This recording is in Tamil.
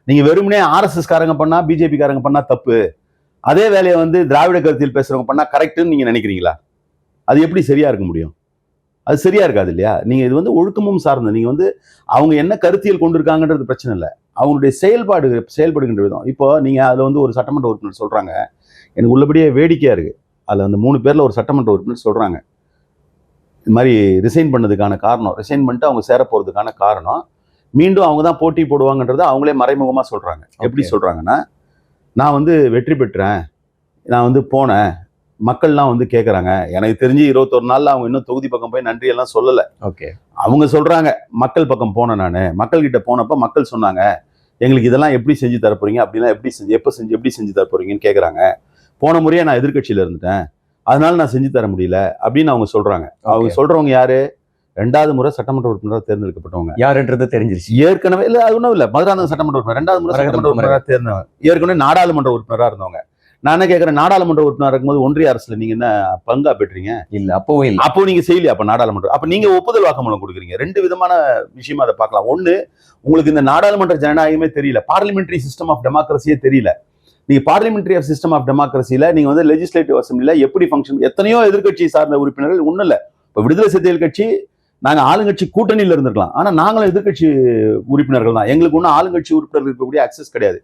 நீங்க வெறுமனே ஆர்எஸ்எஸ் காரங்க பண்ணா பிஜேபி காரங்க பண்ணா தப்பு, அதே வேலையை வந்து திராவிட கருத்தில் பேசுறவங்க பண்ணா கரெக்ட்னு நீங்க நினைக்கிறீங்களா? அது எப்படி சரியா இருக்க முடியும்? அது சரியா இருக்காது இல்லையா? நீங்க இது வந்து ஒழுக்கமும் சார்ந்த, நீங்க வந்து அவங்க என்ன கருத்தியல் கொண்டிருக்காங்கன்றது பிரச்சனை இல்லை, அவங்களுடைய செயல்படுகின்ற விதம். இப்போ நீங்க அதுல வந்து ஒரு சட்டமன்ற உறுப்பினர் சொல்றாங்க, எனக்கு உள்ளபடியே வேடிக்கையா இருக்கு. அதுல அந்த 3 பேர்ல ஒரு சட்டமன்ற உறுப்பினர் சொல்றாங்க, இது மாதிரி ரிசைன் பண்ணதுக்கான காரணம், ரிசைன் பண்ணிட்டு அவங்க சேர போறதுக்கான காரணம், மீண்டும் அவங்க தான் போட்டி போடுவாங்கன்றத அவங்களே மறைமுகமா சொல்றாங்க. எப்படி சொல்றாங்கன்னா, நான் வந்து வெற்றி பெற்றேன், நான் வந்து போனேன், மக்கள்லாம் வந்து கேட்கறாங்க, எனக்கு தெரிஞ்சு 21 நாள்ல அவங்க இன்னும் தொகுதி பக்கம் போய் நன்றி எல்லாம் சொல்லல. ஓகே, அவங்க சொல்றாங்க, மக்கள் பக்கம் போனேன் நானு, மக்கள் கிட்ட போனப்ப மக்கள் சொன்னாங்க, எங்களுக்கு இதெல்லாம் எப்படி செஞ்சு தர போறீங்க, அப்படிலாம் எப்படி செஞ்சு தர போறீங்கன்னு கேட்கறாங்க. போன முறையே நான் எதிர்கட்சியில இருந்துட்டேன், அதனால நான் செஞ்சு தர முடியல அப்படின்னு அவங்க சொல்றாங்க. அவங்க சொல்றவங்க யாரு? 2வது முறை சட்டமன்ற உறுப்பினராக தேர்ந்தெடுக்கப்பட்டவங்க. யாருன்றது தெரிஞ்சிருச்சு ஏற்கனவே. இல்ல அது ஒன்றும் இல்லை, மதுராந்தகம் சட்டமன்ற உறுப்பினர் 2வது முறை சட்டமன்ற உறுப்பினராக தேர்ந்தவங்க, ஏற்கனவே நாடாளுமன்ற உறுப்பினராக இருந்தவங்க. நான் என்ன கேட்கறேன், நாடாளுமன்ற உறுப்பினராக இருக்கும்போது ஒன்றிய அரசுல நீங்க என்ன பங்கா பெற்றீங்க? இல்ல, அப்பவும் இல்ல. அப்போ நீங்க செய்யலையா? அப்ப நாடாளுமன்ற, அப்ப நீங்க ஒப்புதல் வாக்குமூலம் கொடுக்குறீங்க. 2 விதமான விஷயமா அதை பார்க்கலாம். ஒண்ணு, உங்களுக்கு இந்த நாடாளுமன்ற ஜனநாயகமே தெரியல, பார்லிமெண்டரி சிஸ்டம் ஆஃப் டெமோக்ரஸியே தெரியல. நீங்க பார்லிமெண்டரி சிஸ்டம் ஆஃப் டெமோக்ரஸில நீங்க வந்து லெஜிஸ்லேட்டிவ் அசம்பிளில எப்படி ஃபங்க்ஷன், எத்தனையோ எதிர்கட்சி சார்ந்த உறுப்பினர்கள் ஒன்றும் இல்லை. இப்போ விடுதலை சிறுத்தைகள் கட்சி நாங்க ஆளுங்கட்சி கூட்டணியில இருந்திருக்கலாம், ஆனா நாங்களும் எதிர்கட்சி உறுப்பினர்கள் தான், எங்களுக்கு ஒன்றும் ஆளுங்கட்சி உறுப்பினர்கள் இருக்கக்கூடிய அக்சஸ் கிடையாது.